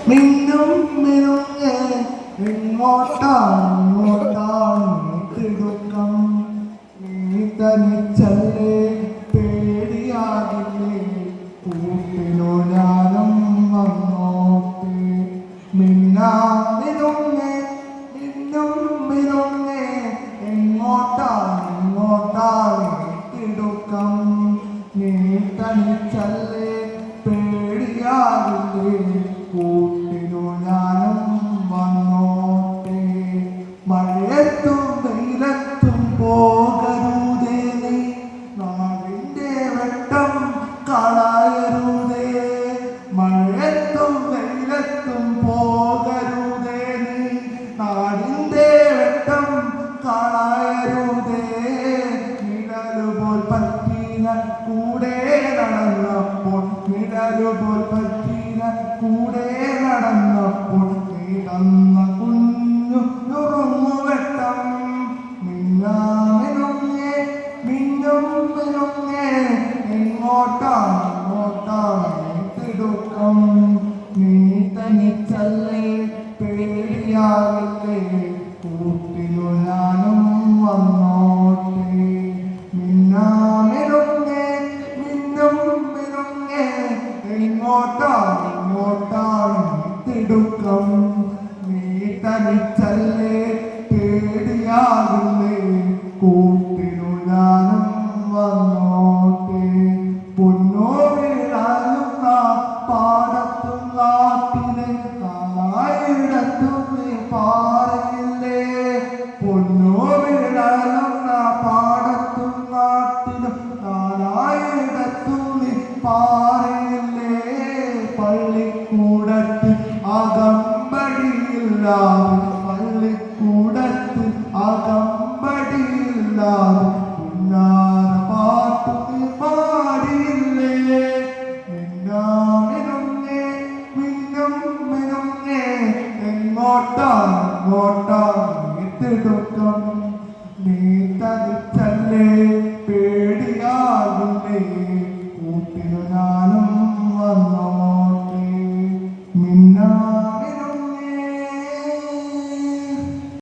മിന്നും മിനുങ്ങേ എങ്ങോട്ടാണ് തിടുക്കം നീ തനിച്ചല്ലേ പേടിയാകില്ലേ കൂട്ടിനു ഞാനും വന്നോട്ടെ മിന്നാമിനുങ്ങേ മിന്നും മിനുങ്ങേ എങ്ങോട്ടാണ് തിടുക്കം നീ തനിച്ചല്ലേ പേടിയാകില്ലേ കൂട്ടിനു ഞാനും വന്നോട്ടെ മഴയത്തും വെയിലത്തും പോകരുതേ നീ നാടിൻ്റെ വെട്ടം കളയരുതേ മഴയത്തും വെയിലത്തും പോകരുതേ നീ നാടിൻ്റെ വെട്ടം കളയരുതേ നിഴലുപോൽ പറ്റിന കൂടെ നടന്നപ്പോൾ നിഴലുപോൽ പറ്റിന കൂടെ നടന്നപ്പോൾ നീ തന്ന കുഞ്ഞു നുറുങ്ങുവെട്ടം മിന്നാമിനുങ്ങേ മിന്നും മിനുങ്ങേ എങ്ങോട്ടാണ് തിടുക്കം നീ തനിച്ചല്ലേ പേടിയാകില്ലേ കൂട്ടിനു ഞാനും വന്നോട്ടെ മിന്നാമിനുങ്ങേ മിന്നും മിനുങ്ങേ എങ്ങോട്ടാണ് തിടുക്കം നീ തനിച്ചല്ലേ പേടിയാകില്ലേ കൂട്ടിനു ഞാനും വന്നോട്ടെ പൊന്നോ വീഴാനും പാടത്തും നാട്ടിലെ കായിടത്തും നീ പാറയില്ലേ പൊന്നോ വീഴാനും പാടത്തും നാട്ടിലും കാലായിടത്തും നീ പാറയില്ലേ പള്ളിക്കൂടത്തിൽ അകമ്പടിയില്ലാതെ പള്ളിക്കൂടത്തിൽ അകമ്പടിയില്ലാതെ പുന്നാര പാട്ടു നീ പാടിയില്ലേ മിന്നാമിനുങ്ങേ മിന്നും മിനുങ്ങേ എങ്ങോട്ടാണ് തിടുക്കം നീ